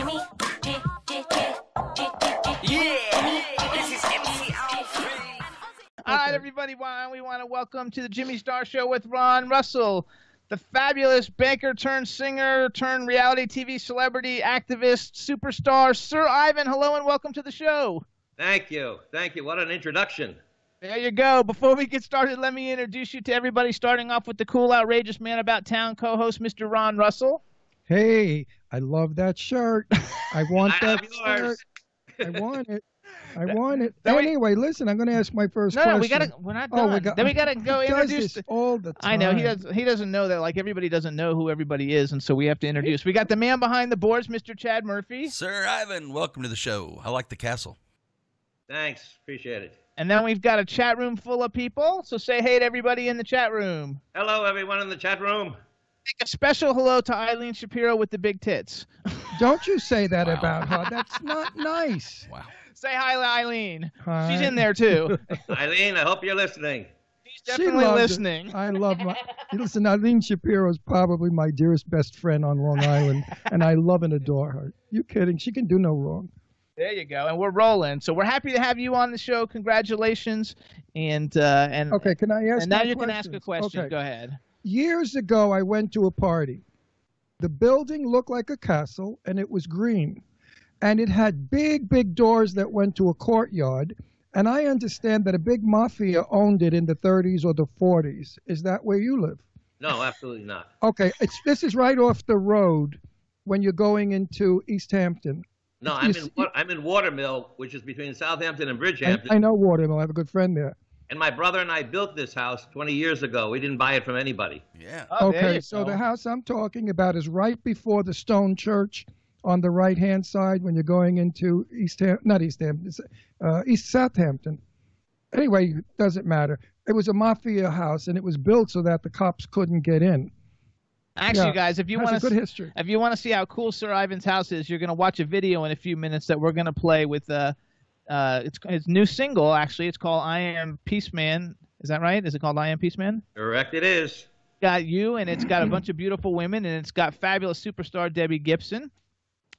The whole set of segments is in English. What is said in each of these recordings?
All right, everybody, we want to welcome to the Jimmy Star Show with Ron Russell, the fabulous banker turned singer turned reality TV celebrity, activist, superstar, Sir Ivan. Hello and welcome to the show. Thank you. Thank you. What an introduction. There you go. Before we get started, let me introduce you to everybody, starting off with the cool, outrageous man about town co-host, Mr. Ron Russell. Hey, I love that shirt. I want that shirt. I want it. I want it. Anyway, listen, I'm going to ask my first question. No, we're not done. Then we got to go introduce. This all the time. I know, he doesn't know that, like, everybody doesn't know who everybody is, and so we have to introduce. We got the man behind the boards, Mr. Chad Murphy. Sir Ivan, welcome to the show. I like the castle. Thanks. Appreciate it. And then we've got a chat room full of people, so say hey to everybody in the chat room. Hello, everyone in the chat room. A special hello to Eileen Shapiro with the big tits. Don't you say that about her. That's not nice. Wow. Say hi to Eileen. Hi. She's in there, too. Eileen, I hope you're listening. She's definitely listening. I love listen, Eileen Shapiro is probably my dearest best friend on Long Island, and I love and adore her. You kidding? She can do no wrong. There you go. And we're rolling. So we're happy to have you on the show. Congratulations. And okay, can I ask? And now you can ask a question. Okay. Go ahead. Years ago, I went to a party. The building looked like a castle, and it was green. And it had big, big doors that went to a courtyard. And I understand that a big mafia owned it in the 30s or the 40s. Is that where you live? No, absolutely not. Okay, this is right off the road when you're going into East Hampton. No, I'm in Watermill, which is between Southampton and Bridgehampton. I know Watermill. I have a good friend there. And my brother and I built this house 20 years ago. We didn't buy it from anybody. Yeah. Oh, okay, so the house I'm talking about is right before the stone church on the right-hand side when you're going into East Southampton. Anyway, it doesn't matter. It was a mafia house, and it was built so that the cops couldn't get in. Actually, guys, if you want to see how cool Sir Ivan's house is, you're going to watch a video in a few minutes that we're going to play with it's his new single. Actually, it's called "I Am Peaceman." Is that right? Is it called "I Am Peaceman"? Correct, it is. Got you, and it's got a bunch of beautiful women, and it's got fabulous superstar Debbie Gibson.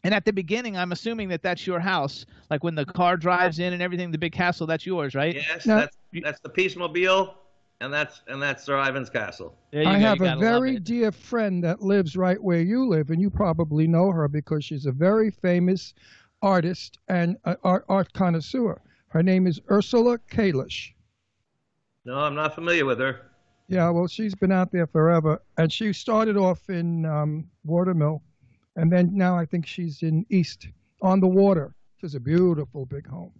And at the beginning, I'm assuming that that's your house. Like when the car drives in and everything, the big castle, that's yours, right? Yes, that's the Peacemobile, and that's Sir Ivan's castle. I have a very dear friend that lives right where you live, and you probably know her because she's a very famous artist and art connoisseur. Her name is Ursula Kalish. No, I'm not familiar with her. Yeah, well, she's been out there forever, and she started off in Watermill. And then now I think she's in East on the water. She's a beautiful big home.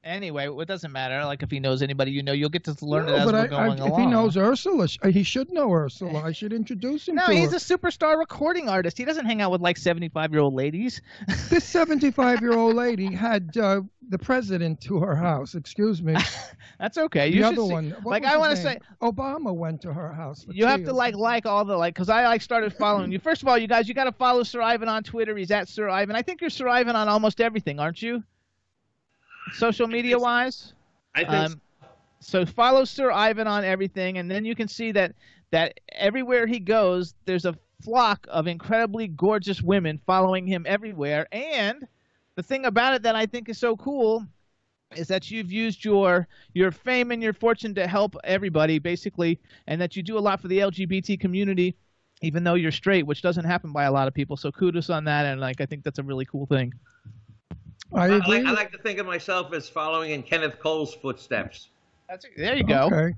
Anyway, it doesn't matter. Like if he knows anybody, you'll get to learn it as we're going along. If he knows Ursula, he should know Ursula. I should introduce him to her. No, he's a superstar recording artist. He doesn't hang out with like 75-year-old ladies. This 75-year-old lady had the president to her house. Excuse me. That's okay. The other one. Like I want to say, Obama went to her house. You have to like all the because I started following you. First of all, you guys, you got to follow Sir Ivan on Twitter. He's at Sir Ivan. I think you're Sir Ivan on almost everything, aren't you? Social media wise, I think so. Follow Sir Ivan on everything, and then you can see that everywhere he goes, there's a flock of incredibly gorgeous women following him everywhere. And the thing about it that I think is so cool is that you've used your fame and your fortune to help everybody, basically, and that you do a lot for the LGBT community, even though you're straight, which doesn't happen by a lot of people. So kudos on that, and I think that's a really cool thing. I like to think of myself as following in Kenneth Cole's footsteps. There you go. Okay.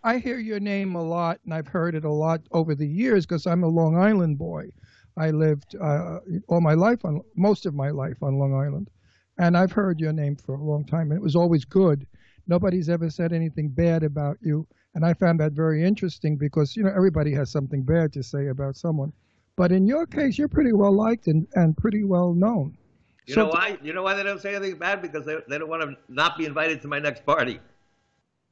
I hear your name a lot, and I've heard it a lot over the years because I'm a Long Island boy. I lived most of my life on Long Island, and I've heard your name for a long time, and it was always good. Nobody's ever said anything bad about you, and I found that very interesting because everybody has something bad to say about someone, but in your case, you're pretty well liked and pretty well known. You know why? You know why they don't say anything bad? Because they don't want to not be invited to my next party.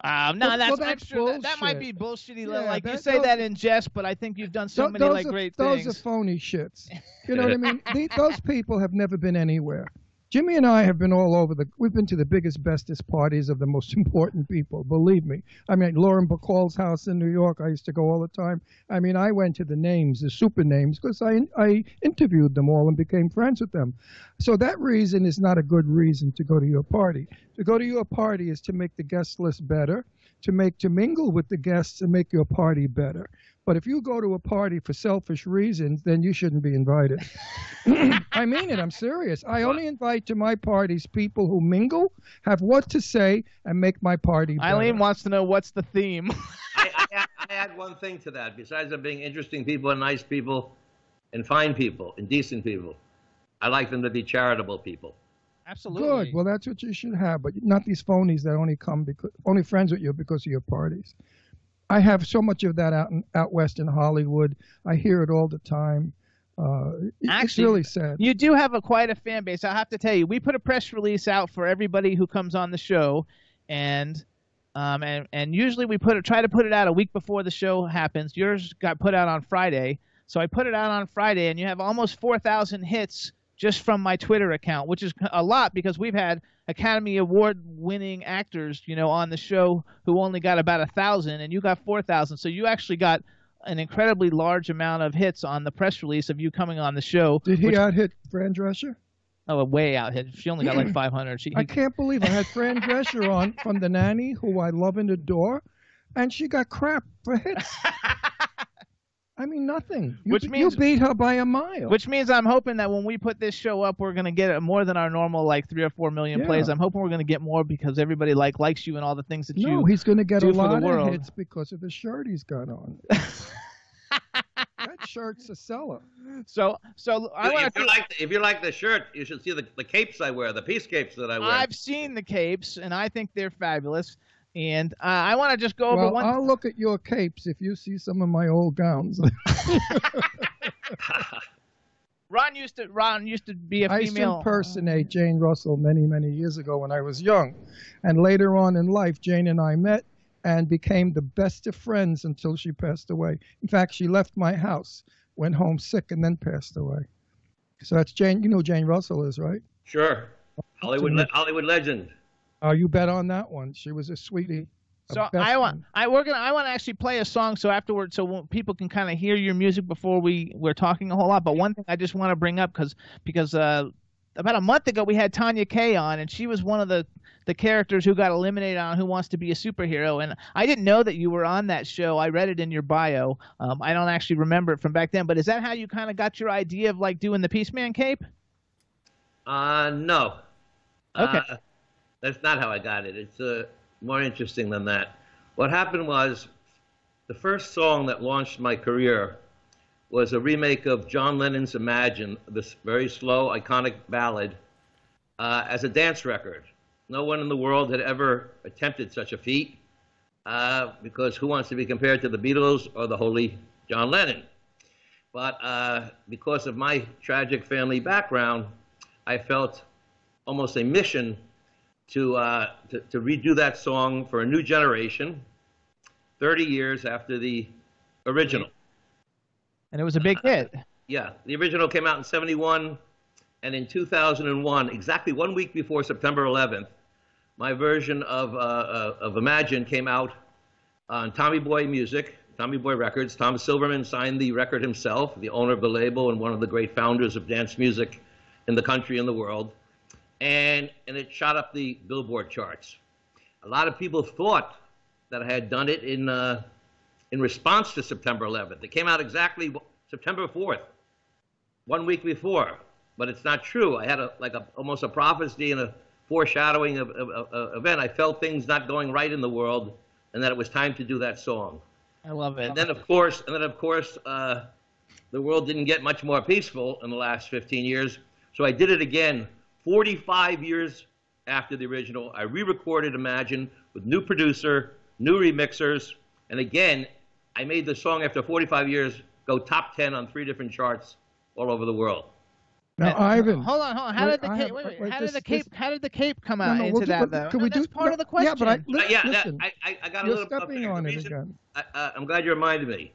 No, that's true. That might be bullshitty. Yeah, you say that in jest, but I think you've done so many great things. Those are phony shits. You know what I mean? Those people have never been anywhere. Jimmy and I have been all over we've been to the biggest, bestest parties of the most important people, believe me. I mean, Lauren Bacall's house in New York, I used to go all the time. I mean, I went to the names, the super names, because I interviewed them all and became friends with them. So that reason is not a good reason to go to your party. To go to your party is to make the guest list better, to mingle with the guests and make your party better. But if you go to a party for selfish reasons, then you shouldn't be invited. I mean it. I'm serious. I only invite to my parties people who mingle, have what to say, and make my party better. Eileen wants to know what's the theme. I add one thing to that. Besides them being interesting people and nice people and fine people and decent people, I like them to be charitable people. Absolutely. Good. Well, that's what you should have, but not these phonies that only friends with you because of your parties. I have so much of that out west in Hollywood. I hear it all the time. It's really sad. You do have quite a fan base. I have to tell you, we put a press release out for everybody who comes on the show, and usually we try to put it out a week before the show happens. Yours got put out on Friday, so I put it out on Friday, and you have almost 4,000 hits just from my Twitter account, which is a lot because we've had Academy Award-winning actors, on the show who only got about 1,000, and you got 4,000. So you actually got an incredibly large amount of hits on the press release of you coming on the show. Did he out-hit Fran Drescher? Oh, way out-hit. She only got like 500. I can't believe I had Fran Drescher on from The Nanny, who I love and adore, and she got crap for hits. I mean, nothing. You beat her by a mile. Which means I'm hoping that when we put this show up, we're going to get more than our normal, like 3 or 4 million plays. I'm hoping we're going to get more because everybody likes you and all the things that you do. No, he's going to get a lot of hits because of the shirt he's got on. That shirt's a seller. So if you like the shirt, you should see the capes I wear, the peace capes that I wear. I've seen the capes, and I think they're fabulous. And I want to just go over one. I'll look at your capes if you see some of my old gowns. Ron used to be a female. I used to impersonate Jane Russell many, many years ago when I was young. And later on in life, Jane and I met and became the best of friends until she passed away. In fact, she left my house, went home sick, and then passed away. So that's Jane. You know who Jane Russell is, right? Sure. Hollywood legend. You bet on that one. She was a sweetie. So I want to actually play a song so afterwards, so people can kind of hear your music before we're talking a whole lot. But one thing I just want to bring up because about a month ago we had Tanya Kaye on, and she was one of the characters who got eliminated on Who Wants to Be a Superhero, and I didn't know that you were on that show. I read it in your bio. I don't actually remember it from back then, but is that how you kind of got your idea of like doing the Peaceman cape? No. Okay. That's not how I got it. It's more interesting than that. What happened was the first song that launched my career was a remake of John Lennon's Imagine, this very slow, iconic ballad, as a dance record. No one in the world had ever attempted such a feat because who wants to be compared to the Beatles or the holy John Lennon? But because of my tragic family background, I felt almost a mission to redo that song for a new generation 30 years after the original. And it was a big hit. Yeah, the original came out in '71, and in 2001, exactly 1 week before September 11th, my version of Imagine came out on Tommy Boy Music, Tommy Boy Records. Tom Silverman signed the record himself, the owner of the label and one of the great founders of dance music in the country and the world. And it shot up the Billboard charts. A lot of people thought that I had done it in response to September 11th. It came out exactly September 4th, 1 week before, but it's not true. I had almost a prophecy and a foreshadowing of event. I felt things not going right in the world, and that it was time to do that song. I love it. And then of course, the world didn't get much more peaceful in the last 15 years. So I did it again. 45 years after the original, I re-recorded Imagine with new producer, new remixers, and again, I made the song after 45 years go top 10 on 3 different charts all over the world. Now, Ivan, hold on. How did the cape come out into that though? That's part of the question. Yeah, but listen, I got a little stepping on it again. I'm glad you reminded me.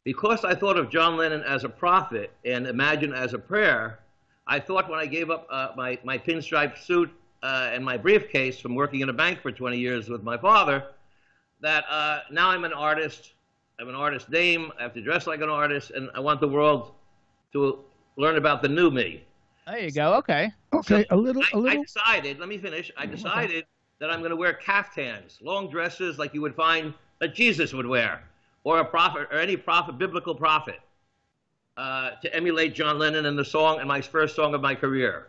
Because I thought of John Lennon as a prophet and Imagine as a prayer, I thought when I gave up my pinstripe suit and my briefcase from working in a bank for 20 years with my father, that now I'm an artist. I'm an artist name. I have to dress like an artist, and I want the world to learn about the new me. There you go. Okay. Okay, So a little. I decided, let me finish. I decided that I'm going to wear caftans, long dresses like you would find that Jesus would wear, or a prophet, or any prophet, biblical prophet, to emulate John Lennon and the song, and my first song of my career.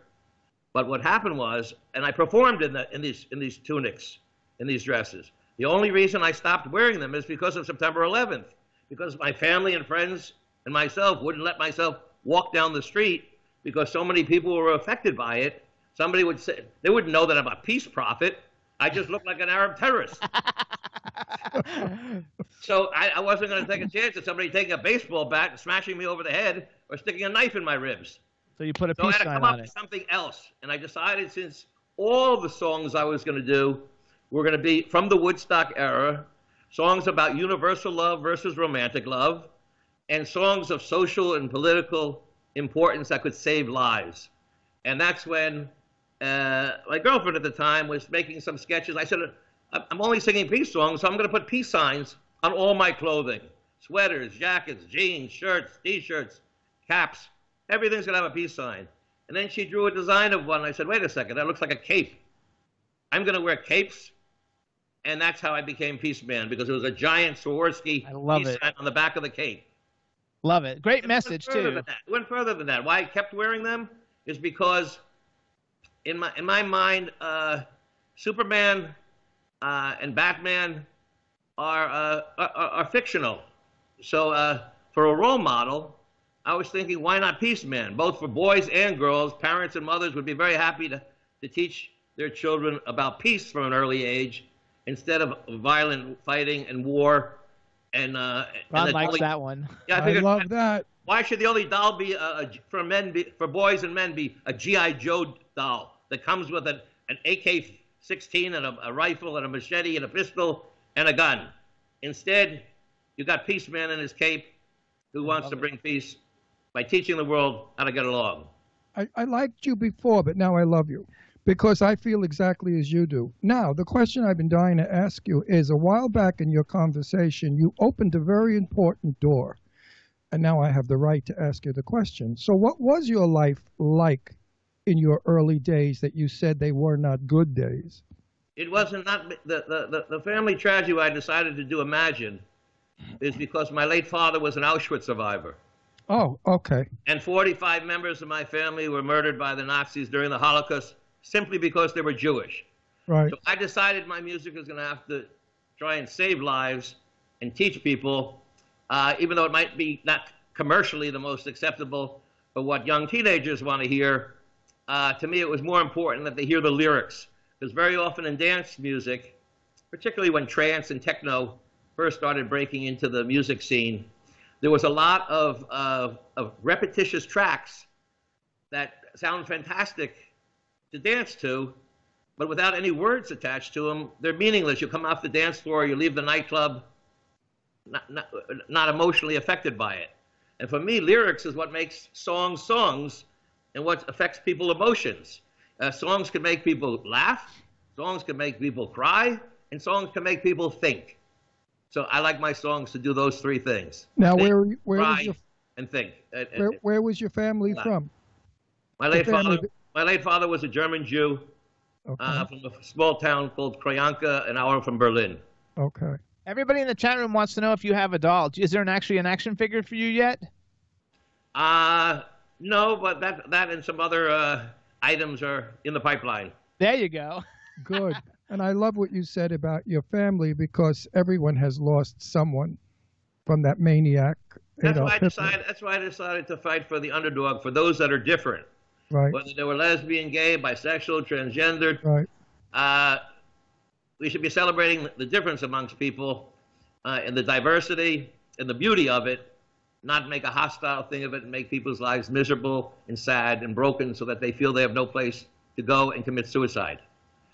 But what happened was, and I performed in these tunics, in these dresses. The only reason I stopped wearing them is because of September 11th, because my family and friends and myself wouldn't let myself walk down the street because so many people were affected by it. Somebody would say, they wouldn't know that I'm a peace prophet. I just look like an Arab terrorist. So I wasn't going to take a chance of somebody taking a baseball bat and smashing me over the head or sticking a knife in my ribs. So you put a So I peace had to sign come on up with it. something else. And I decided, since all the songs I was going to do were going to be from the Woodstock era, songs about universal love versus romantic love, and songs of social and political importance that could save lives. And that's when my girlfriend at the time was making some sketches. I said, I'm only singing peace songs, so I'm going to put peace signs on all my clothing. Sweaters, jackets, jeans, shirts, T-shirts, caps. Everything's going to have a peace sign. And then she drew a design of one. I said, wait a second, that looks like a cape. I'm going to wear capes. And that's how I became Peaceman, because it was a giant Swarovski peace sign on the back of the cape. Love it. Great message, too. It went further than that. Why I kept wearing them is because in my mind, Superman and Batman are fictional. So for a role model, I was thinking, why not Peaceman? Both for boys and girls, parents and mothers would be very happy to teach their children about peace from an early age, instead of violent fighting and war. And Ron likes that one. Yeah, I love that. Why should the only doll be for boys and men be a G.I. Joe doll that comes with an AK-16 and a rifle and a machete and a pistol and a gun? Instead, you got Peaceman in his cape, who wants to bring peace by teaching the world how to get along. I liked you before, but now I love you, because I feel exactly as you do. Now, the question I've been dying to ask you is, a while back in your conversation, you opened a very important door. And now I have the right to ask you the question. So what was your life like in your early days that you said they were not good days? It wasn't not the family tragedy I decided to do Imagine is because my late father was an Auschwitz survivor. Oh, okay. And 45 members of my family were murdered by the Nazis during the Holocaust simply because they were Jewish. Right. So I decided my music was going to have to try and save lives and teach people, even though it might be not commercially the most acceptable, but what young teenagers want to hear. To me, it was more important that they hear the lyrics, because very often in dance music, particularly when trance and techno first started breaking into the music scene, there was a lot of repetitious tracks that sound fantastic to dance to, but without any words attached to them. They're meaningless. You come off the dance floor, you leave the nightclub not emotionally affected by it. And for me, lyrics is what makes songs songs and what affects people's emotions. Songs can make people laugh, songs can make people cry, and songs can make people think. So I like my songs to do those three things. Now, think, where cry, was your and think. where was your family from? My late father was a German Jew, Okay. from a small town called Krojanka, an hour from Berlin. Okay. Everybody in the chat room wants to know if you have a doll. Is there actually an action figure for you yet? No, but that and some other items are in the pipeline. There you go. Good. And I love what you said about your family, because everyone has lost someone from that maniac. That's why I decided to fight for the underdog, for those that are different. Right. Whether they were lesbian, gay, bisexual, transgendered. Right. We should be celebrating the difference amongst people, and the diversity and the beauty of it, not make a hostile thing of it and make people's lives miserable and sad and broken so that they feel they have no place to go and commit suicide.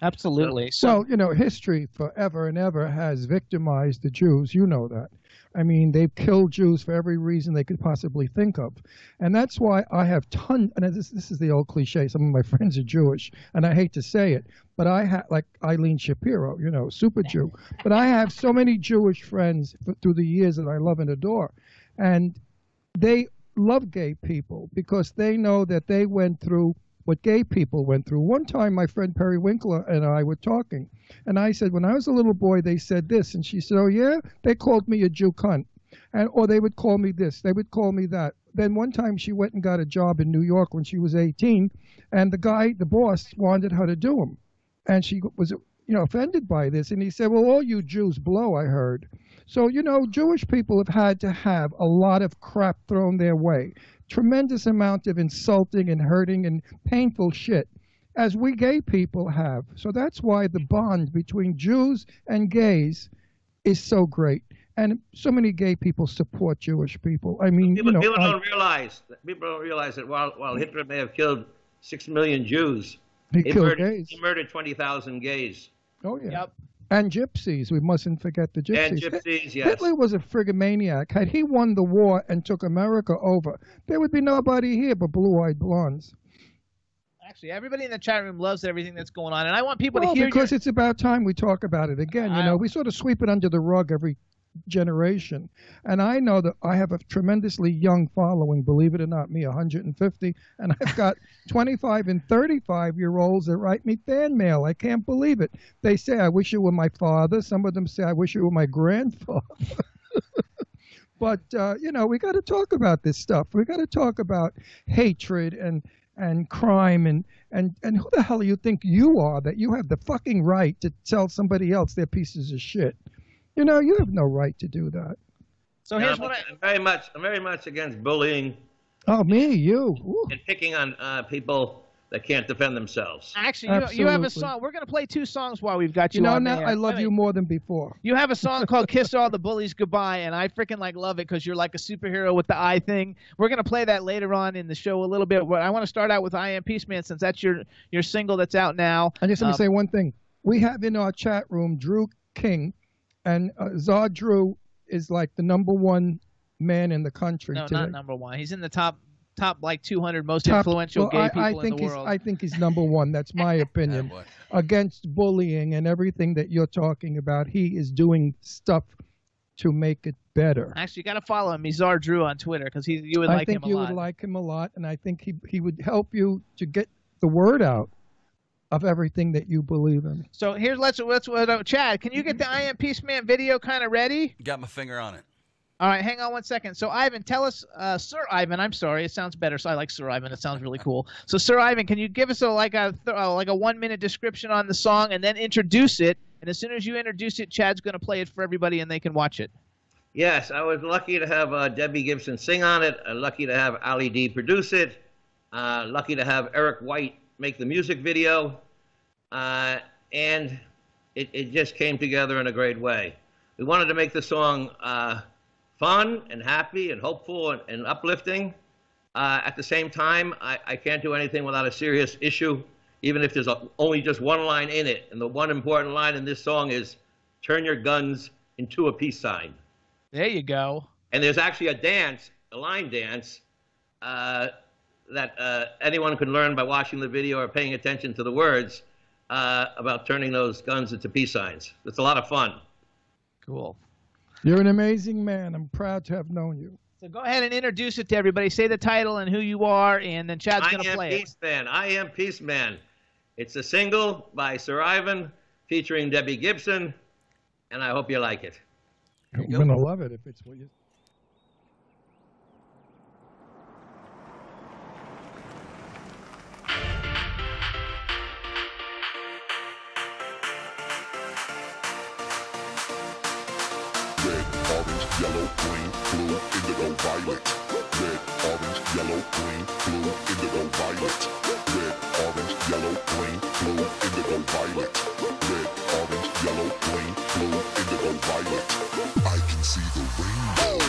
Absolutely. So, you know, history forever and ever has victimized the Jews. You know that. I mean, they've killed Jews for every reason they could possibly think of. And that's why I have tons, and this is the old cliche, some of my friends are Jewish, and I hate to say it, but I have, like Eileen Shapiro, you know, super Jew. But I have so many Jewish friends through the years that I love and adore. And they love gay people because they know that they went through what gay people went through. One time, my friend Perry Winkler and I were talking, and I said, when I was a little boy, they said this, and she said, oh yeah, they called me a Jew cunt, or they would call me this, they would call me that. Then one time she went and got a job in New York when she was 18, and the boss wanted her to do him, and she was, you know, offended by this, and he said, well, all you Jews blow, I heard. So, you know, Jewish people have had to have a lot of crap thrown their way. Tremendous amount of insulting and hurting and painful shit, as we gay people have. So that's why the bond between Jews and gays is so great. And so many gay people support Jewish people. I mean, people, you know, people don't realize that while Hitler may have killed 6 million Jews, he murdered 20,000 gays. Oh, yeah. Yep. And gypsies. We mustn't forget the gypsies. And gypsies, yes. Hitler was a friggomaniac. Had he won the war and took America over, there would be nobody here but blue-eyed blondes. Actually, everybody in the chat room loves everything that's going on, and I want people to hear because it's about time we talk about it again. You know, we sort of sweep it under the rug every generation. And I know that I have a tremendously young following, believe it or not, me 150, and I've got 25 and 35-year-olds that write me fan mail. I can't believe it. They say, I wish you were my father. Some of them say, I wish you were my grandfather. But, you know, we got to talk about this stuff. We got to talk about hatred and crime and who the hell do you think you are that you have the fucking right to tell somebody else they're pieces of shit? You know, you have no right to do that. So here's what I'm very much against bullying. Oh, me, you. Ooh. And picking on people that can't defend themselves. Actually, you have a song. We're going to play 2 songs while we've got you on now there. I love you more than before. You have a song called Kiss All the Bullies Goodbye, and I freaking love it because you're like a superhero with the eye thing. We're going to play that later on in the show a little bit. But I want to start out with I Am Peaceman since that's your single that's out now. And just let me say one thing. We have in our chat room Drew King, and Czar Drew is like the #1 man in the country today. No, not #1. He's in the top like 200 most influential gay people in the world. I think he's #1. That's my opinion. Against bullying and everything that you're talking about, he is doing stuff to make it better. Actually, you got to follow him. He's Czar Drew on Twitter because you would like him a lot. I think you would like him a lot, and I think he would help you to get the word out of everything that you believe in. So here's let's Chad, can you get the I Am Peaceman video kind of ready? Got my finger on it. All right, hang on one second. So Ivan, tell us, Sir Ivan. I'm sorry, it sounds better. So I like Sir Ivan. It sounds really cool. So Sir Ivan, can you give us like a 1-minute description on the song and then introduce it? And as soon as you introduce it, Chad's going to play it for everybody and they can watch it. Yes, I was lucky to have Debbie Gibson sing on it. Lucky to have Ali D produce it. Lucky to have Eric White make the music video. And it just came together in a great way. We wanted to make the song fun and happy and hopeful and uplifting. At the same time, I can't do anything without a serious issue, even if there's only just one line in it. And the one important line in this song is, turn your guns into a peace sign. There you go. And there's actually a line dance, that anyone can learn by watching the video or paying attention to the words about turning those guns into peace signs. It's a lot of fun. Cool. You're an amazing man. I'm proud to have known you. So go ahead and introduce it to everybody. Say the title and who you are, and then Chad's going to play it. I Am Peaceman. It's a single by Sir Ivan featuring Debbie Gibson, and I hope you like it. I'm going to love it if it's what you... Yellow, green, blue, indigo, violet. Red, orange, yellow, green, blue, indigo, violet. Red, orange, yellow, green, blue, indigo, violet. Red, orange, yellow, green, blue, indigo, violet. I can see the rainbow.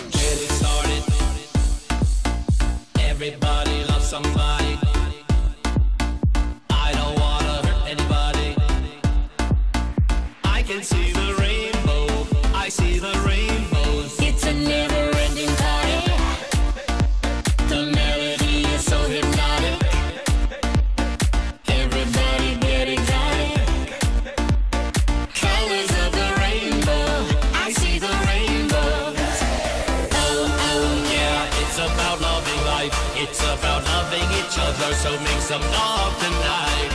make some love tonight.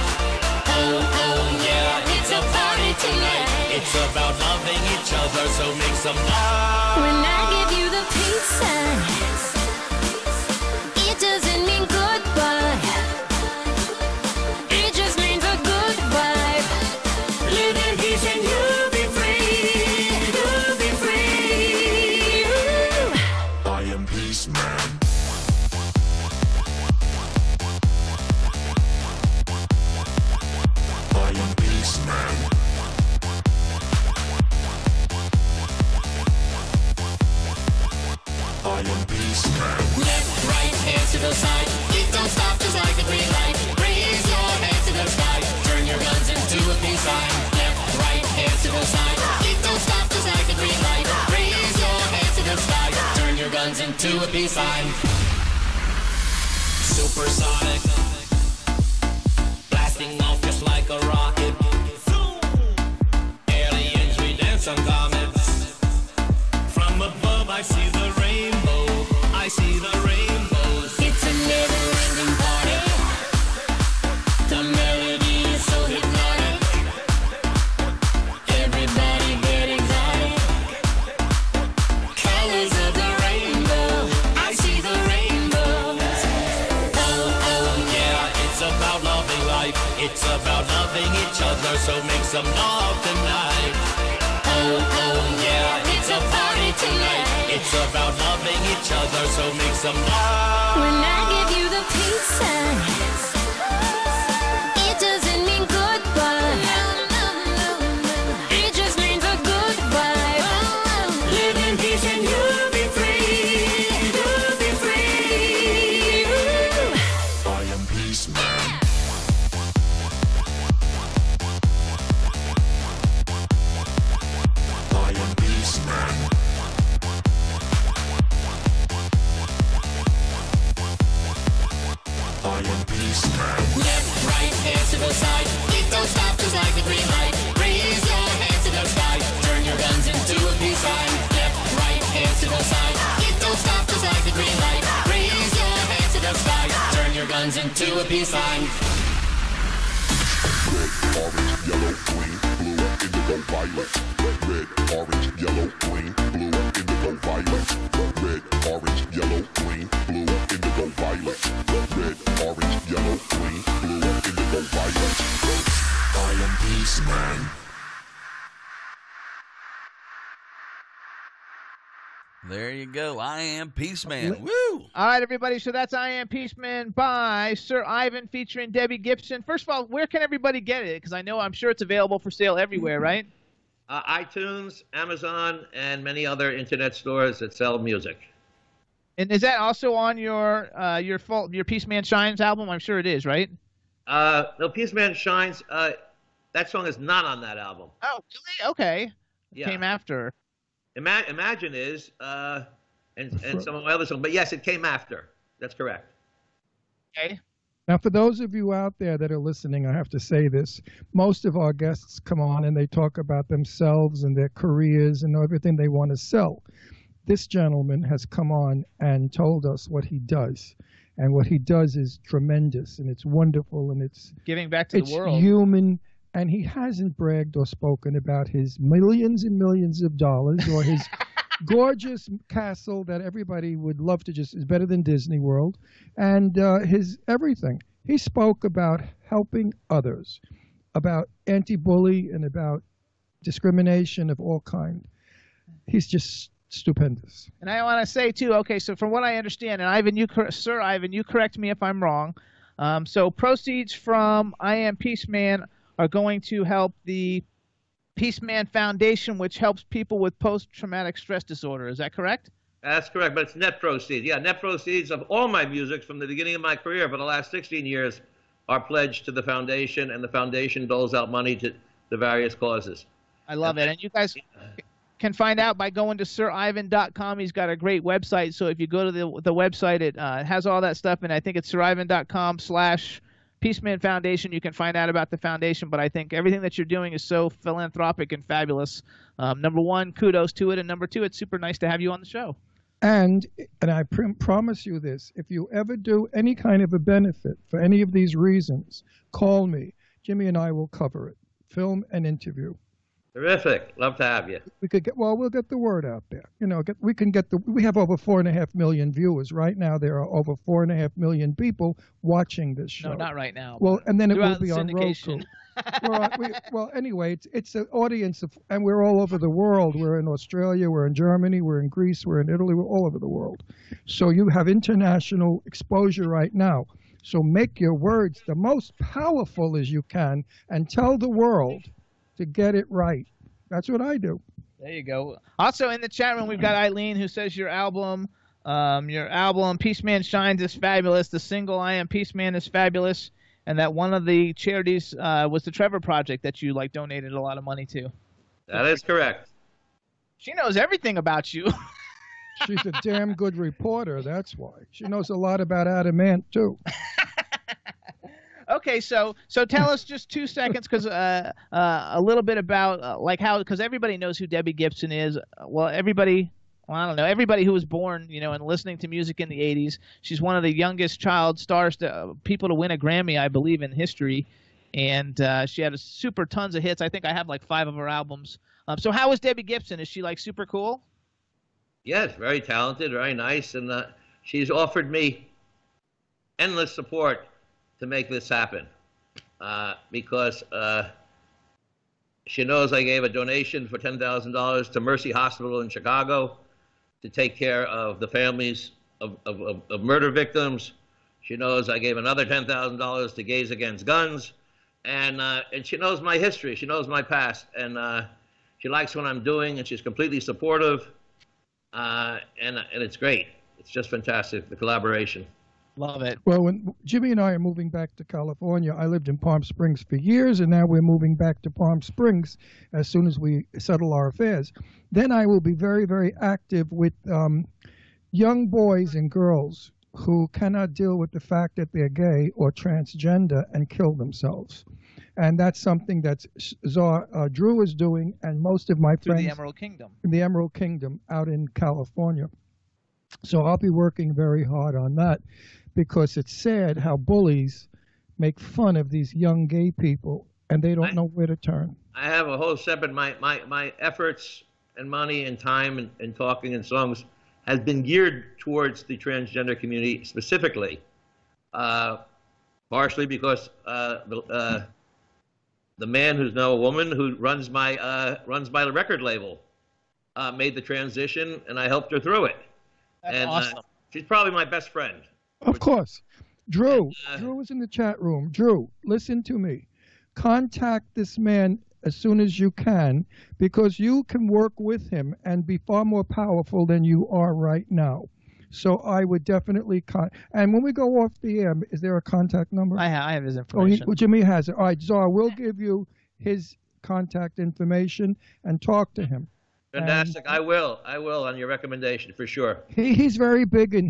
Oh, oh, yeah, it's a party tonight. It's about loving each other, so make some love. When I give you the peace sign, it doesn't mean goodbye. It just means a good vibe. Live in peace and you'll be free. You'll be free. I am Peaceman. I am Peaceman. I am Peaceman. Left, right, hands to the side. It don't stop just like a green light. Raise your hands to the sky. Turn your guns into a peace sign. Left, right, hands to the side. It don't stop just like a green light. Raise your hands to the sky. Turn your guns into a peace sign. Supersonic. Blasting off just like a rocket. Aliens, we dance on comets. From above I see the rainbow. I see the rainbows. It's a never-ending party. The melody is so hypnotic. Everybody get exotic. Colors of the rainbow. I see the rainbows. Oh, oh, yeah, it's about loving life. It's about loving each other, so make some love tonight. Oh, oh, yeah, it's a party tonight. It's about loving each other, so make some love. When I give you the peace sign, it doesn't mean goodbye. It just means a good vibe. Live in peace and you'll be free. You'll be free. I am Peaceman. I am Peaceman. I am Peaceman. Left, right, hands to the side. It don't stop just like a green light. Raise your hands to the sky. Turn your guns into a peace sign. Left, right, hands to the side. It don't stop just like a green light. Raise your hands to the sky. Turn your guns into a peace sign. Red, orange, yellow, green, blue, indigo, violet. Red, orange, yellow, green, blue, indigo, violet. Red, orange, yellow, green, blue, indigo, violet. Red, orange, yellow, green, blue, indigo, violet. I am Peaceman. There you go. I am Peaceman. Woo! All right, everybody. So that's I Am Peaceman by Sir Ivan featuring Debbie Gibson. First of all, where can everybody get it? Because I'm sure it's available for sale everywhere, right? iTunes, Amazon, and many other internet stores that sell music. And is that also on your Peaceman Shines album? I'm sure it is, right? No, Peaceman Shines. That song is not on that album. Oh, really? Okay. Yeah. Came after. Imagine is, and some of my other songs. But yes, it came after. That's correct. Okay. Now, for those of you out there that are listening, I have to say this. Most of our guests come on and they talk about themselves and their careers and everything they want to sell. This gentleman has come on and told us what he does. And what he does is tremendous, and it's wonderful, and it's giving back to the world. It's human, and he hasn't bragged or spoken about his millions and millions of dollars or his gorgeous castle that everybody would love to is better than Disney World, and his everything. He spoke about helping others, about anti-bully and about discrimination of all kind. He's just stupendous. And I want to say too, okay, so from what I understand, and Ivan, Sir Ivan, you correct me if I'm wrong. So proceeds from I Am Peaceman are going to help the Peaceman Foundation, which helps people with post-traumatic stress disorder. Is that correct? That's correct, but it's net proceeds. Yeah, net proceeds of all my music from the beginning of my career for the last 16 years are pledged to the foundation, and the foundation doles out money to the various causes. I love it. And you guys can find out by going to sirivan.com. He's got a great website. So if you go to the website, it has all that stuff. And I think it's sirivan.com/Peaceman Foundation. You can find out about the foundation. But I think everything that you're doing is so philanthropic and fabulous. Number one, kudos to it. And number two, it's super nice to have you on the show. And I promise you this, if you ever do any kind of a benefit for any of these reasons, call me. Jimmy and I will cover it, film and interview. Terrific. Love to have you. We'll get the word out there. You know, we have over 4.5 million viewers. Right now, there are over 4.5 million people watching this show. No, not right now. Well, and then it will throughout be the on syndication. Roku. Well, anyway, it's an audience of, and we're all over the world. We're in Australia, we're in Germany, we're in Greece, we're in Italy, we're all over the world. So you have international exposure right now. So make your words the most powerful as you can and tell the world to get it right. That's what I do. There you go. Also in the chat room, we've got Eileen who says your album, Peaceman Shines is fabulous. The single I Am Peaceman is fabulous. And that one of the charities was the Trevor Project that you donated a lot of money to. That is correct. She knows everything about you. She's a damn good reporter, that's why. She knows a lot about Adamant, too. Okay, so tell us just 2 seconds, because a little bit about because everybody knows who Debbie Gibson is. I don't know, everybody who was born, and listening to music in the 80s. She's one of the youngest child stars, people to win a Grammy, I believe, in history. And she had super tons of hits. I think I have 5 of her albums. So how is Debbie Gibson? Is she super cool? Yes, very talented, very nice. And she's offered me endless support to make this happen because she knows I gave a donation for $10,000 to Mercy Hospital in Chicago to take care of the families of murder victims. She knows I gave another $10,000 to Gays Against Guns. And she knows my history. She knows my past. And she likes what I'm doing, and she's completely supportive. And it's great. It's just fantastic, the collaboration. Love it. Well, when Jimmy and I are moving back to California, I lived in Palm Springs for years, and now we're moving back to Palm Springs as soon as we settle our affairs. Then I will be very, very active with young boys and girls who cannot deal with the fact that they're gay or transgender and kill themselves. And that's something that Drew is doing, and most of my friends in the Emerald Kingdom. In the Emerald Kingdom out in California. So I'll be working very hard on that, because it's sad how bullies make fun of these young gay people, and they don't know where to turn. I have a whole separate, my efforts and money and time and talking and songs has been geared towards the transgender community specifically, partially because the man who's now a woman who runs my record label made the transition, and I helped her through it. That's awesome. She's probably my best friend. Of course. Drew is in the chat room. Drew, listen to me. Contact this man as soon as you can, because you can work with him and be far more powerful than you are right now. So I would definitely and when we go off the air, is there a contact number? I have his information. Jimmy has it. All right, Czar, we'll give you his contact information and talk to him. Fantastic. I will on your recommendation for sure. He's very big in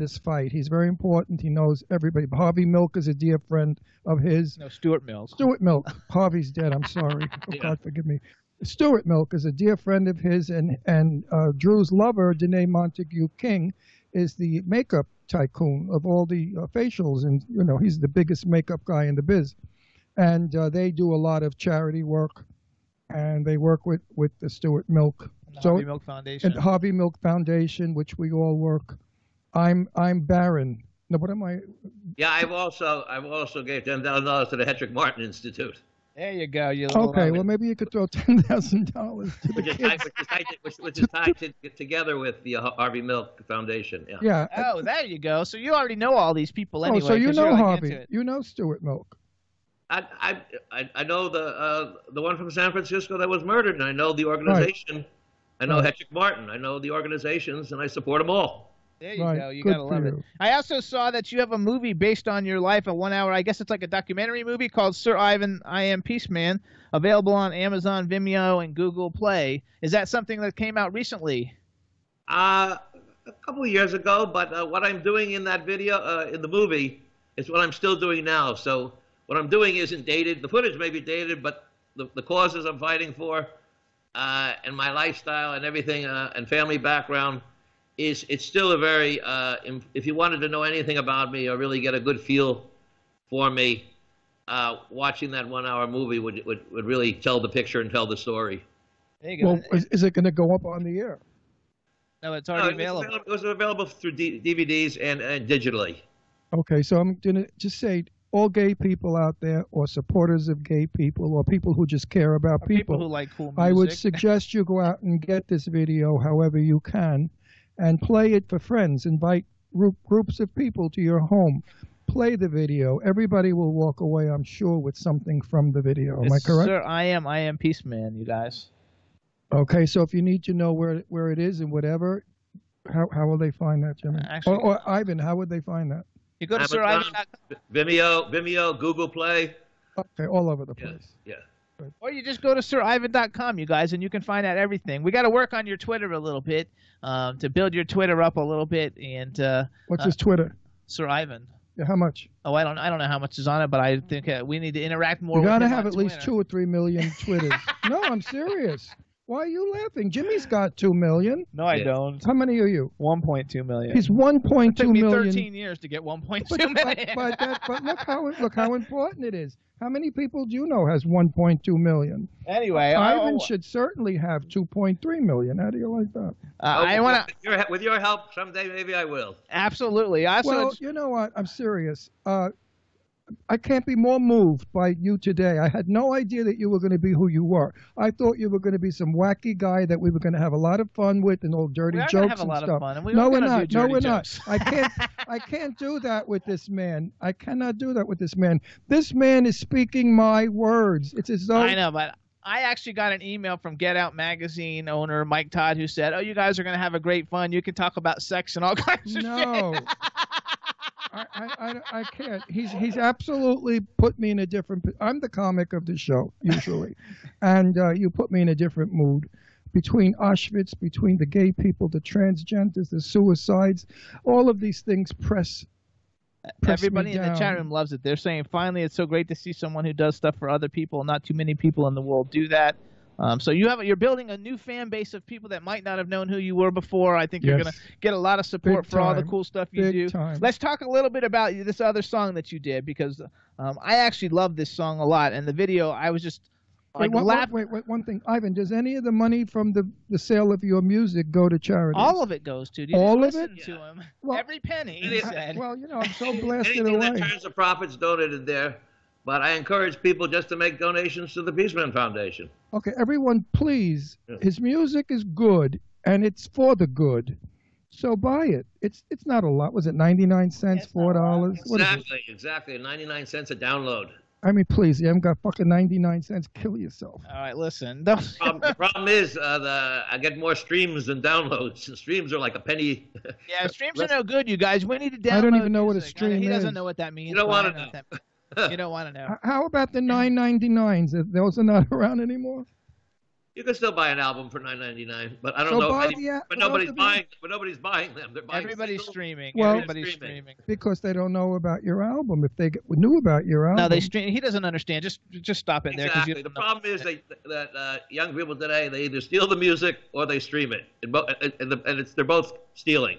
this fight. He's very important. He knows everybody. Harvey Milk is a dear friend of his. No, Stuart Mills. Stuart Milk. Harvey's dead. I'm sorry. Oh, Yeah. God forgive me. Stuart Milk is a dear friend of his, and Drew's lover, Danae Montague King, is the makeup tycoon of all the facials, and he's the biggest makeup guy in the biz. And they do a lot of charity work. And they work with the Stuart Milk, Harvey Milk Foundation, and Harvey Milk Foundation, which we all work. I'm Barron. No, what am I? Yeah, I've also gave $10,000 to the Hetrick Martin Institute. There you go. Okay, well maybe you could throw $10,000 to the kids. Which is tied together with the Harvey Milk Foundation. Yeah. Yeah. Oh, there you go. So you already know all these people anyway. Oh, so you 'cause know you're, Harvey. You know Stuart Milk. I know the one from San Francisco that was murdered, and I know the organization. Right. I know Hetrick Martin. I know the organizations, and I support them all. There you go. You gotta love it. I also saw that you have a movie based on your life, a 1 hour. I guess it's like a documentary movie called Sir Ivan I Am Peaceman, available on Amazon, Vimeo, and Google Play. Is that something that came out recently? A couple of years ago, but what I'm doing in that video, in the movie, is what I'm still doing now. So what I'm doing isn't dated. The footage may be dated, but the causes I'm fighting for, and my lifestyle and everything, and family background, it's still a very, if you wanted to know anything about me or really get a good feel for me, watching that 1 hour movie would really tell the picture and tell the story. There you go. Well, is it going to go up on the air? No, it's already available. It was available through DVDs and digitally. Okay, so I'm going to just say all gay people out there, or supporters of gay people, or people who just care about People who like cool music. I would suggest you go out and get this video however you can and play it for friends. Invite groups of people to your home. Play the video. Everybody will walk away, I'm sure, with something from the video. Am I correct? Sir, I am Peaceman, you guys. Okay, so if you need to know where it is and whatever, how will they find that, Jimmy? Actually, or Ivan, how would they find that? You go to Amazon, SirIvan.com. Vimeo, Google Play. Okay, all over the place. Yeah. Or you just go to SirIvan.com, you guys, and you can find out everything. We got to work on your Twitter a little bit to build your Twitter up a little bit. And What's his Twitter? Sir Ivan. Yeah, how much? Oh, I don't know how much is on it, but I think we need to interact more. You got to with him have on at least Twitter. 2 or 3 million Twitters. No, I'm serious. Why are you laughing? Jimmy's got 2 million. No, I don't. How many are you? 1.2 million. He's 1.2 It took me million. 13 years to get 1.2 But, million. but look how important it is. How many people do you know has 1.2 million? Anyway, Ivan should certainly have 2.3 million. How do you like that? I want to. With your help, someday maybe I will. Absolutely. Well, you know what? I'm serious. I can't be more moved by you today. I had no idea that you were going to be who you were. I thought you were going to be some wacky guy that we were going to have a lot of fun with and all dirty jokes and have a lot stuff. of fun, and we No, are we're gonna not. do No, dirty we're jokes. not. I can't do that with this man. I cannot do that with this man. This man is speaking my words. It's as though I know, but I actually got an email from Get Out magazine owner Mike Todd who said, "Oh, you guys are going to have a great fun. You can talk about sex and all kinds of no. shit." I can't. He's absolutely put me in a different. I'm the comic of the show usually, and you put me in a different mood. Between Auschwitz, between the gay people, the transgenders, the suicides, all of these things press Everybody me in the chat down. room loves it. They're saying, finally, it's so great to see someone who does stuff for other people. Not too many people in the world do that. So you're building a new fan base of people that might not have known who you were before. I think you're Yes. going to get a lot of support Big for all the time. cool stuff you Big do. time. Let's talk a little bit about this other song that you did, because I actually love this song a lot. And the video, I was just like laughing. Wait, one thing. Ivan, does any of the money from the sale of your music go to charity? All of it goes to. All of listen it? to him. Well- Every penny, he said. Well, I'm so blasted Anything that away. turns the profits donated there. But I encourage people just to make donations to the Peaceman Foundation. Okay, everyone, please. Yeah. His music is good, and it's for the good. So buy it. It's not a lot. Was it 99 cents, It's not a lot. $4? What is it? Exactly. 99 cents a download. I mean, please, you haven't got fucking 99 cents. Kill yourself. All right, listen. The problem is I get more streams than downloads. Streams are like a penny. Yeah, streams are no good, you guys. We need to download I don't even know what a music. stream He doesn't is. know what that means. You don't but I want to know know. what that- You don't want to know. How about the 9.99s? Those are not around anymore. You can still buy an album for $9.99, but I don't So know. buy If any, the- but well, nobody's the- buying. But nobody's buying them. They're buying Everybody's singles. streaming. Well- Everybody's Streaming. streaming. Because they don't know about your album. If they knew about your album. No, they stream. He doesn't understand. Just stop it there. 'Cause Exactly. you The don't know. problem is that young people today, they either steal the music or they stream it, and they're both stealing.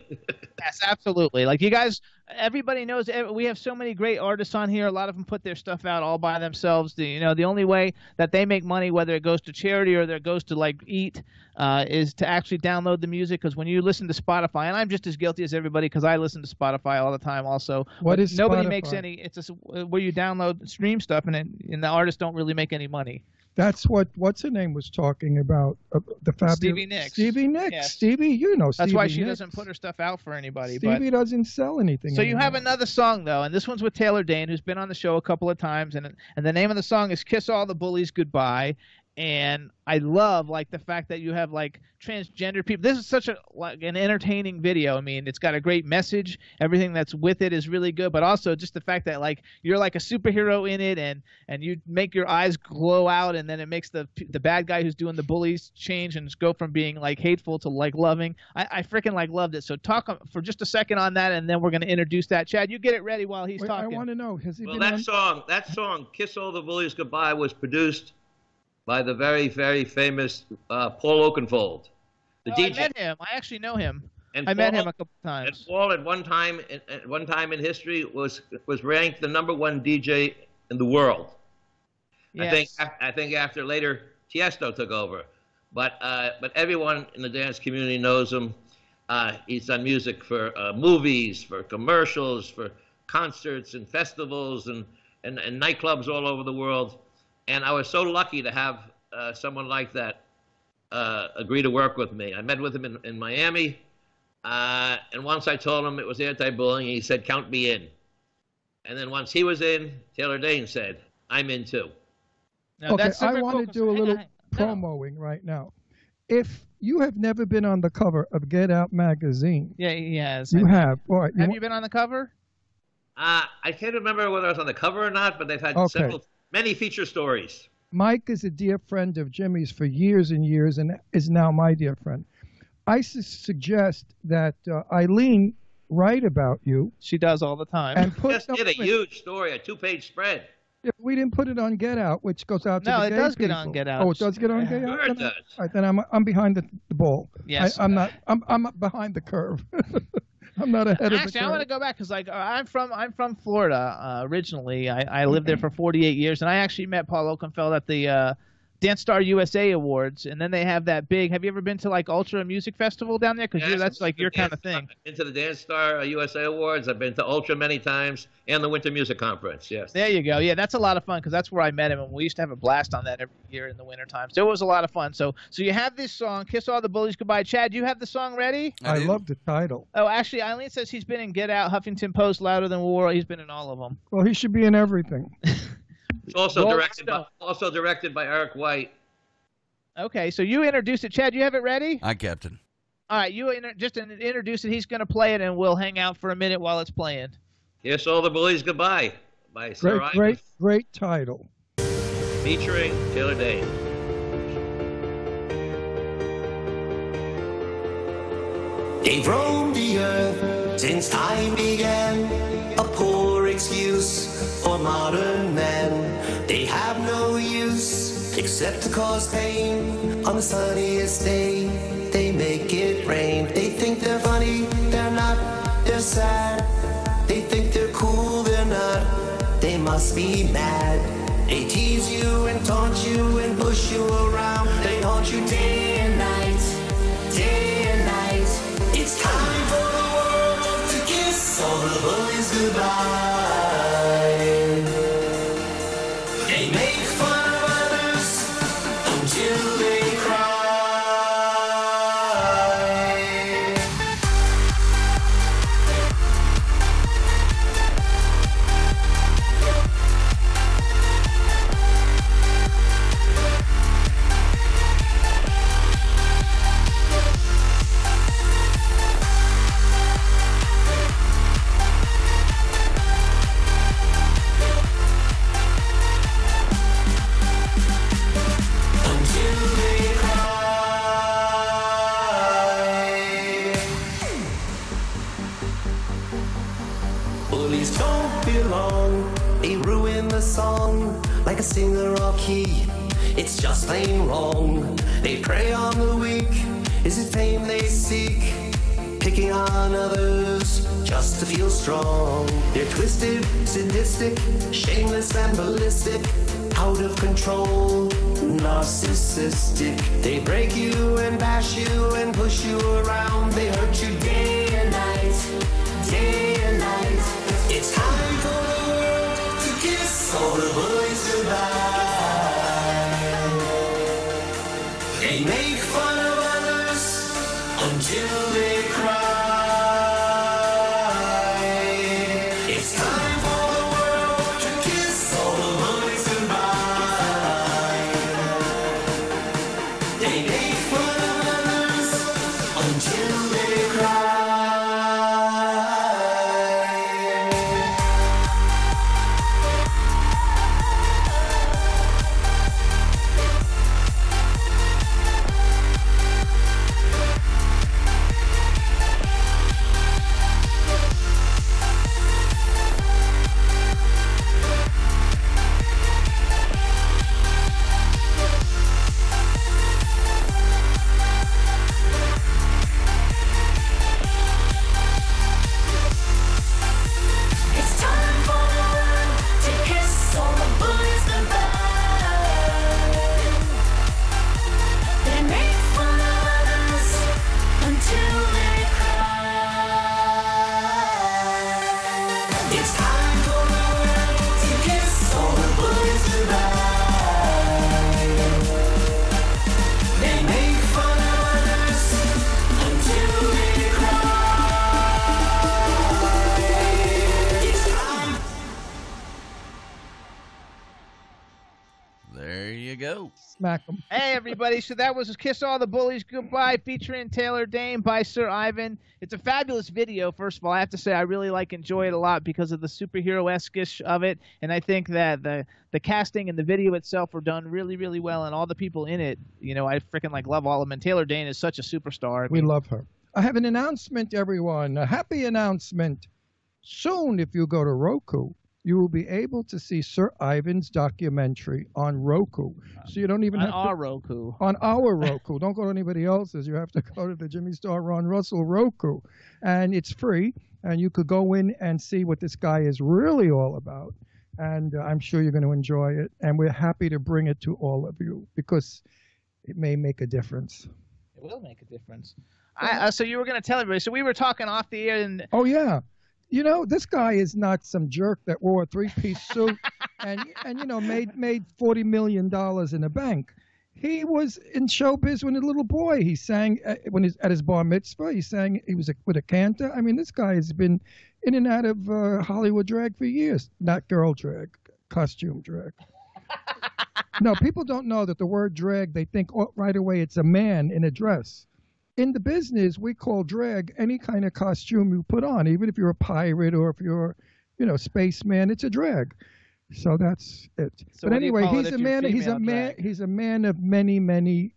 Yes, absolutely. Like you guys, everybody knows we have so many great artists on here. A lot of them put their stuff out all by themselves. The only way that they make money, whether it goes to charity or it goes to like eat, is to actually download the music. Because when you listen to Spotify, and I'm just as guilty as everybody because I listen to Spotify all the time also. What but is nobody Spotify? makes any. It's just where you download stream stuff, and the artists don't really make any money. That's what's her name was talking about. The fabulous Stevie Nicks. Stevie Nicks. Yes. Stevie, you know That's Stevie why she Nicks. doesn't put her stuff out for anybody. Stevie doesn't sell anything. So you have anymore. another song though, and this one's with Taylor Dane, who's been on the show a couple of times, and the name of the song is "Kiss All the Bullies Goodbye." And I love like the fact that you have like transgender people. This is such an entertaining video. I mean, it's got a great message. Everything that's with it is really good, but also just the fact that like you're like a superhero in it, and you make your eyes glow out, and then it makes the bad guy who's doing the bullies change and just go from being like hateful to like loving. I freaking like loved it. So talk for just a second on that, and then we're going to introduce that. Chad, you get it ready while he's Wait, talking. I want to know, has he Well, been that song, "Kiss All the Bullies Goodbye," was produced by the very, very famous Paul Oakenfold, the I DJ. met him. I actually know him. I met him Paul- a couple And times. Paul, at one time in history, was ranked the #1 DJ in the world. Yes. I think after later Tiesto took over, but everyone in the dance community knows him. He's done music for movies, for commercials, for concerts and festivals and nightclubs all over the world. And I was so lucky to have someone like that agree to work with me. I met with him in Miami, and once I told him it was anti-bullying, he said, "Count me in." And then once he was in, Taylor Dane said, "I'm in too." Now, Okay, that's super I want cool to 'cause- do a hang little on, hang on. promoing right now. If you have never been on the cover of Get Out magazine, Yeah, he has. you have. All right. Have you been on the cover? I can't remember whether I was on the cover or not, but they've had Okay. many feature stories. Mike is a dear friend of Jimmy's for years and years, and is now my dear friend. I suggest that Eileen write about you She does all the time. and put. Just did a huge story, a 2-page spread. Yeah, we didn't put it on Get Out, which goes out to No, the it gay does get on people. Get Out. Oh, it does get on Yeah. Get Out. Sure it Then does. all right, then I'm behind the ball. Yes. I'm not. I'm behind the curve. I'm not ahead of the Actually, I curve. want to go back because I'm from Florida originally. I lived there for 48 years, and I actually met Paul Oakenfeld at the Dance Star USA Awards, and then they have that big. Have you ever been to like Ultra Music Festival down there? Because Yes, that's like your kind of thing. I've been to the Dance Star USA Awards. I've been to Ultra many times, and the Winter Music Conference. Yes. There you go. Yeah, that's a lot of fun because that's where I met him, and we used to have a blast on that every year in the wintertime. So it was a lot of fun. So you have this song, "Kiss All the Bullies Goodbye." Chad, you have the song ready? I do. love the title. Oh, actually, Eileen says he's been in Get Out, Huffington Post, Louder Than War. He's been in all of them. Well, he should be in everything. It's also Rolling directed by Eric White. Okay, so you introduced it. Chad, you have it ready? I Captain. All right, you just introduce it. He's going to play it, and we'll hang out for a minute while it's playing. Kiss All the Bullies Goodbye by Sir Ivan, Great title. featuring Taylor Dane. They've roamed the earth since time began, a poor excuse for modern men. They have no use except to cause pain. On the sunniest day, they make it rain. They think they're funny, they're not, they're sad. They think they're cool, they're not, they must be mad. They tease you and taunt you and push you around. They haunt you day and night, day and night. It's time for the world to kiss all the bullies goodbye. They make fun of others until they cry. Until they cry. Bullies don't belong, they ruin the song like a singer off key. It's just plain wrong. They prey on the weak. Is it fame they seek? Picking on others just to feel strong. They're twisted, sadistic, shameless and ballistic, out of control, narcissistic. They break you and bash you and push you around. They hurt you day and night, day and night. It's time for the world to kiss all the bullies goodbye. They make fun of others until they cry. It's time for the world to kiss all the bullies goodbye. They make fun of others until they cry. you go. Smack them. Hey, everybody. So that was Kiss All the Bullies Goodbye featuring Taylor Dane by Sir Ivan. It's a fabulous video, first of all. I have to say I really enjoy it a lot because of the superhero-esque-ish of it. And I think that the casting and the video itself were done really, really well. And all the people in it, I freaking love all of them. And Taylor Dane is such a superstar. We love her. I have an announcement, everyone. A happy announcement. Soon, if you go to Roku, you will be able to see Sir Ivan's documentary on Roku. So you don't even have our Roku. On our Roku. Don't go to anybody else's. You have to go to the Jimmy Star Ron Russell Roku. And it's free. And you could go in and see what this guy is really all about. And I'm sure you're going to enjoy it. And we're happy to bring it to all of you because it may make a difference. It will make a difference. So you were going to tell everybody. So we were talking off the air. And oh, yeah. This guy is not some jerk that wore a three-piece suit and made $40 million in the bank. He was in showbiz when he was a little boy. He sang when he's at his bar mitzvah. He sang. He was with a cantor. I mean, this guy has been in and out of Hollywood drag for years. Not girl drag, costume drag. No, people don't know that the word drag. They think right away it's a man in a dress. In the business, we call drag any kind of costume you put on, even if you're a pirate or if you're, spaceman, it's a drag. So that's it. So but anyway, he's a man. He's a man of many, many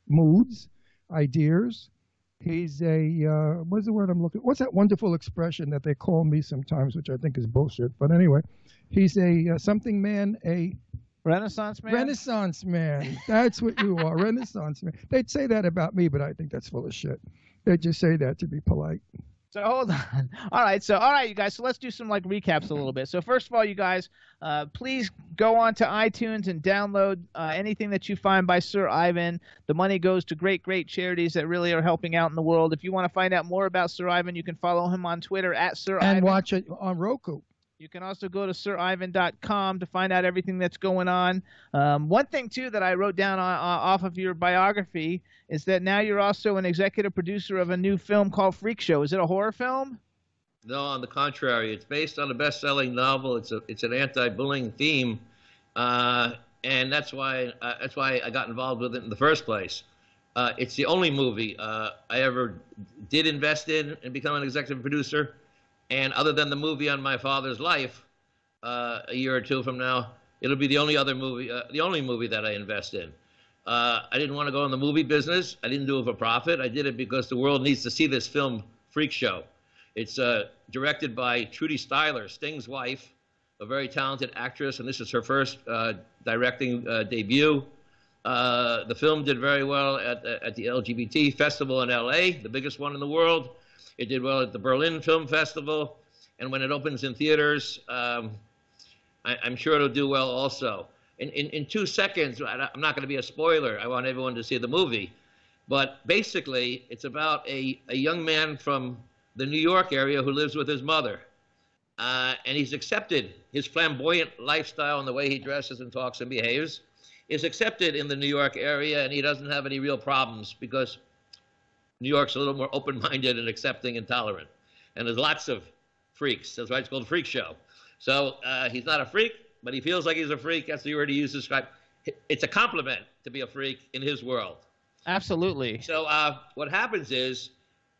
moods, ideas. He's a what's the word I'm looking? What's that wonderful expression that they call me sometimes, which I think is bullshit. But anyway, he's a something man, a Renaissance man? Renaissance man. That's what you are, Renaissance man. They'd say that about me, but I think that's full of shit. They just say that to be polite. So hold on. All right, you guys. So let's do some recaps a little bit. So first of all, you guys, please go on to iTunes and download anything that you find by Sir Ivan. The money goes to great, great charities that really are helping out in the world. If you want to find out more about Sir Ivan, you can follow him on Twitter at Sir Ivan. And watch it on Roku. You can also go to sirivan.com to find out everything that's going on. One thing, too, that I wrote down off of your biography is that now you're also an executive producer of a new film called Freakshow. Is it a horror film? No, on the contrary. It's based on a best-selling novel. It's an anti-bullying theme, and that's why I got involved with it in the first place. It's the only movie I ever did invest in and become an executive producer. And other than the movie on my father's life, a year or two from now, it'll be the only movie that I invest in. I didn't want to go in the movie business. I didn't do it for profit. I did it because the world needs to see this film, Freakshow. It's directed by Trudy Styler, Sting's wife, a very talented actress, and this is her first directing debut. The film did very well at the LGBT festival in LA, the biggest one in the world. It did well at the Berlin Film Festival, and when it opens in theaters, I'm sure it'll do well also. In 2 seconds, I'm not going to be a spoiler. I want everyone to see the movie. But basically, it's about a young man from the New York area who lives with his mother. And he's accepted. His flamboyant lifestyle and the way he dresses and talks and behaves is accepted in the New York area, and he doesn't have any real problems because New York's a little more open-minded and accepting and tolerant. And there's lots of freaks. That's why it's called Freakshow. So he's not a freak, but he feels like he's a freak. That's the word he used to describe. It's a compliment to be a freak in his world. Absolutely. So what happens is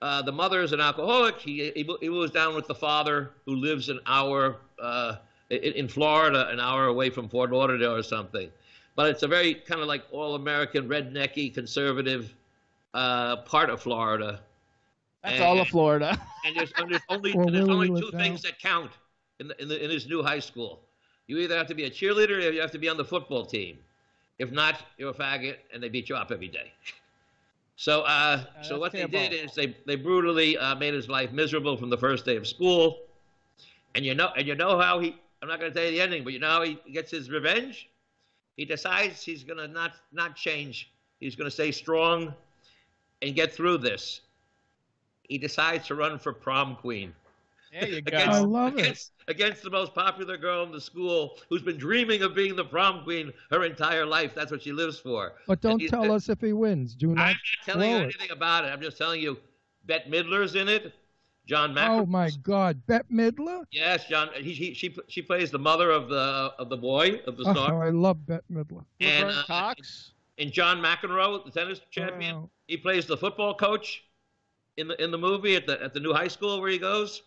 the mother is an alcoholic. He moves down with the father, who lives an hour in Florida, an hour away from Fort Lauderdale or something. But it's a very kind of like all-American, rednecky, conservative part of Florida. That's all of Florida. And there's only two things that count in his new high school. You either have to be a cheerleader or you have to be on the football team. If not, you're a faggot, and they beat you up every day. So what they did is they brutally made his life miserable from the first day of school. And you know how he. I'm not going to tell you the ending, but you know how he gets his revenge. He decides he's going to not change. He's going to stay strong and get through this. He decides to run for prom queen. There you go. I love it. Against the most popular girl in the school who's been dreaming of being the prom queen her entire life. That's what she lives for. But don't tell us if he wins. Do not. I'm not telling you anything about it. I'm just telling you Bette Midler's in it. John McEnroe. Oh my God, Bette Midler. Yes, John. She plays the mother of the boy of the star. Oh, I love Bette Midler. And Laverne Cox. and John McEnroe, the tennis champion, Wow. he plays the football coach in the movie at the new high school where he goes.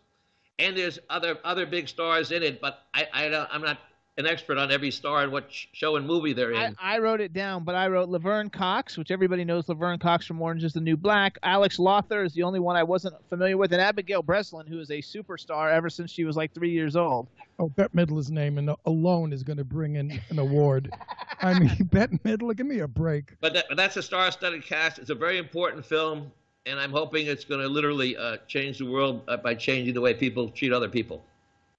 And there's other big stars in it, but I'm not an expert on every star and what show and movie they're in. I wrote it down, but I wrote Laverne Cox, which everybody knows Laverne Cox from Orange is the New Black. Alex Lothar is the only one I wasn't familiar with, and Abigail Breslin, who is a superstar ever since she was like 3 years old. Oh, Bette Midler's name alone is going to bring in an award. I mean, Bette Midler, give me a break. But that's a star-studded cast. It's a very important film, and I'm hoping it's going to literally change the world by changing the way people treat other people.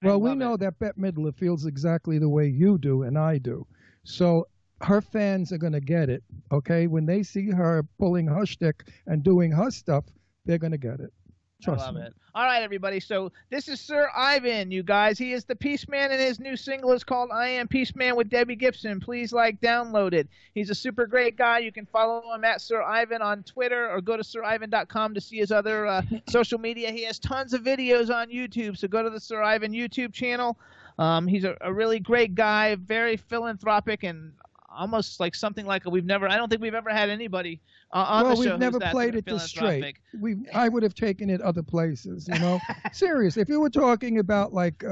Well, we know that Bette Midler feels exactly the way you do and I do. So her fans are going to get it, okay? When they see her pulling her shtick and doing her stuff, they're going to get it. Trust I love me. it. All right, everybody. So this is Sir Ivan, you guys. He is the Peaceman, and his new single is called I Am Peaceman with Debbie Gibson. Please download it. He's a super great guy. You can follow him at Sir Ivan on Twitter or go to sirivan.com to see his other social media. He has tons of videos on YouTube, so go to the Sir Ivan YouTube channel. He's a really great guy, very philanthropic, and almost like something like I don't think we've ever had anybody on the show. Well, we've never who's that played it this straight. philanthropic. I would have taken it other places, you know. Serious. If you were talking about like,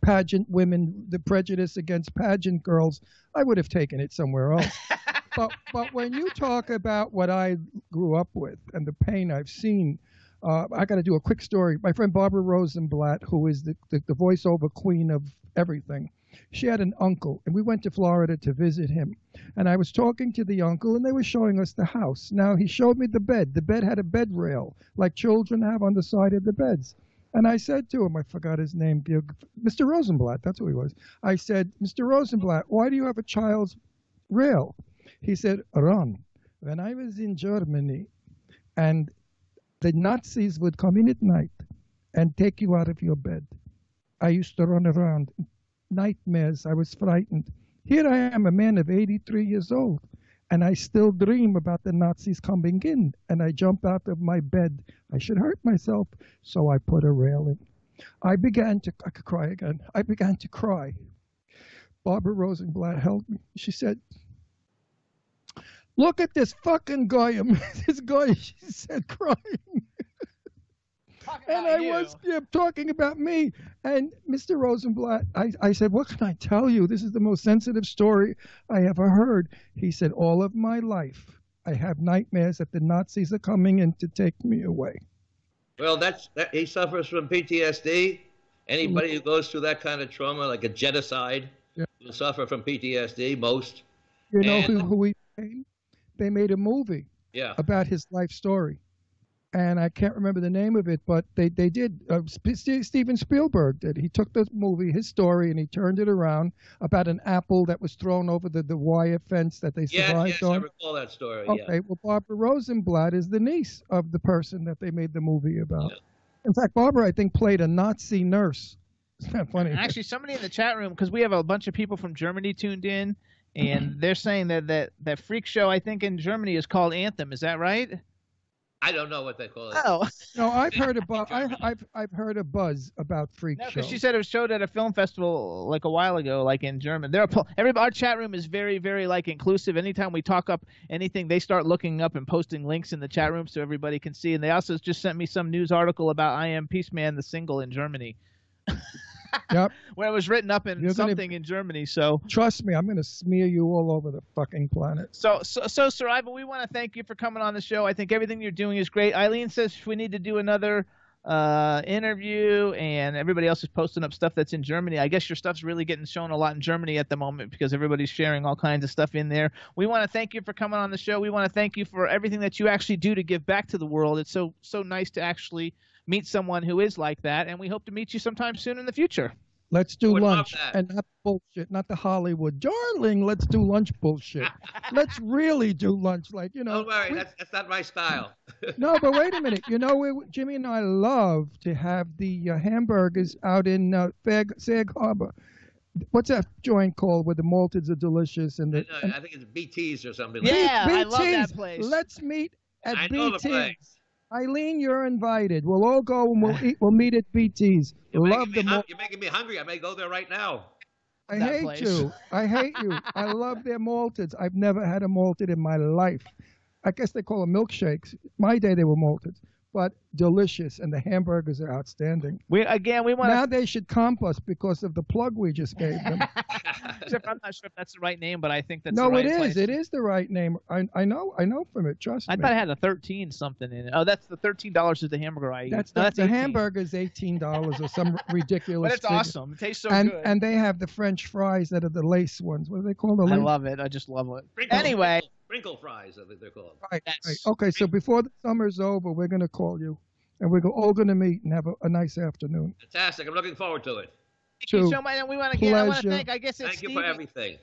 pageant women, the prejudice against pageant girls, I would have taken it somewhere else. but when you talk about what I grew up with and the pain I've seen, I got to do a quick story. My friend Barbara Rosenblatt, who is the voiceover queen of everything, she had an uncle, and we went to Florida to visit him. And I was talking to the uncle, and they were showing us the house. Now, he showed me the bed. The bed had a bed rail, like children have on the side of the beds. And I said to him, I forgot his name, Mr. Rosenblatt, that's who he was. I said, Mr. Rosenblatt, why do you have a child's rail? He said, Ron, when I was in Germany, and the Nazis would come in at night and take you out of your bed, I used to run around. Nightmares. I was frightened. Here I am, a man of 83 years old, and I still dream about the Nazis coming in, and I jump out of my bed. I should hurt myself, so I put a rail in. I could cry again. I began to cry. Barbara Rosenblatt held me. She said, look at this fucking guy. This guy, she said, crying. And I was talking about me. And Mr. Rosenblatt, I said, what can I tell you? This is the most sensitive story I ever heard. He said, all of my life, I have nightmares that the Nazis are coming in to take me away. Well, he suffers from PTSD. Anybody who goes through that kind of trauma, like a genocide, will suffer from PTSD, most. You know who he made? They made a movie about his life story. And I can't remember the name of it, but they did. Steven Spielberg did. He took the movie, his story, and he turned it around about an apple that was thrown over the wire fence that they survived on. Yes, I recall that story. Okay, well, Barbara Rosenblatt is the niece of the person that they made the movie about. Yeah. In fact, Barbara, I think, played a Nazi nurse. Isn't that funny? Actually, somebody in the chat room, because we have a bunch of people from Germany tuned in, and they're saying that Freakshow, I think, in Germany is called Anthem. Is that right? I don't know what they call it. Oh. No, I've heard about. I've heard a buzz about Freakshow. No, because she said it was showed at a film festival like a while ago, like in German. Our chat room is very, very like inclusive. Anytime we talk up anything, they start looking up and posting links in the chat room so everybody can see. And they also just sent me some news article about I Am Peaceman, the single in Germany. Yep. Where it was written up in in Germany. So trust me, I'm going to smear you all over the fucking planet. So Sir Ivan, we want to thank you for coming on the show. I think everything you're doing is great. Eileen says we need to do another interview, and everybody else is posting up stuff that's in Germany. I guess your stuff's really getting shown a lot in Germany at the moment because everybody's sharing all kinds of stuff in there. We want to thank you for coming on the show. We want to thank you for everything that you actually do to give back to the world. It's so nice to actually meet someone who is like that, and we hope to meet you sometime soon in the future. Let's do lunch and not bullshit, not the Hollywood. Darling, let's do lunch bullshit. Let's really do lunch, like, you know. Don't worry, that's not my style. No, but wait a minute. You know, Jimmy and I love to have the hamburgers out in Sag Harbor. What's that joint called where the malteds are delicious? And I think it's BT's or something. Yeah, BT's. I love that place. Let's meet at I know BT's. the place. Eileen, you're invited. We'll all go and we'll eat. We'll meet at BT's. You're Love the you're making me hungry. I may go there right now. I that hate place. you. I hate you. I love their malteds. I've never had a malted in my life. I guess they call them milkshakes. My day they were malted, but delicious, and the hamburgers are outstanding. We want Now to. they should comp us because of the plug we just gave them. I'm not sure if that's the right name, but I think that's No, the right it is. place. It is the right name. I know from it. Trust I me. thought it had a 13 something in it. Oh, that's the $13 is the hamburger I eat. That's No, the 18. hamburger's $18 or some ridiculous. But it's figure. awesome. It tastes so And good. and they have the French fries that are the lace ones. What do they call the I lace? love it. I just love it. Sprinkle, Anyway, sprinkle fries, I think they're called. Right, Yes. right. Okay, so before the summer's over, we're going to call you, and we're all going to meet and have a nice afternoon. Fantastic. I'm looking forward to it. thank you True. so much. And we want to I want to Pleasure. thank. I guess it's Thank you Stevie. for everything.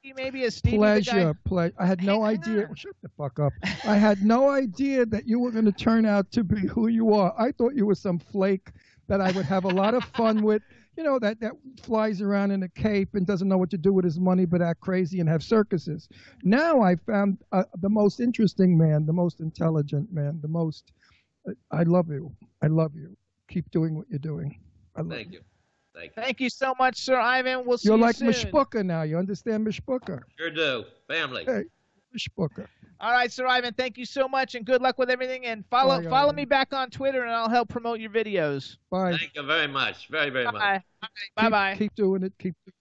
Stevie, maybe is Stevie the guy? Pleasure. I had no Hang idea. on. Shut the fuck up. I had no idea that you were going to turn out to be who you are. I thought you were some flake that I would have a lot of fun with. You know, that flies around in a cape and doesn't know what to do with his money but act crazy and have circuses. Now I found the most interesting man, the most intelligent man, the most. I love you. I love you. Keep doing what you're doing. I love Thank you. Thank you. Thank you so much, Sir Ivan. We'll see You're you like soon. Mishpuka now. You understand Mishpuka? Sure do. Family. Hey, Mishpuka. All right, Sir Ivan. Thank you so much, and good luck with everything. And follow Bye, follow Ivan. me back on Twitter, and I'll help promote your videos. Bye. Thank you very much. Very, very much. Bye. Bye. Bye. Keep doing it. Keep doing it.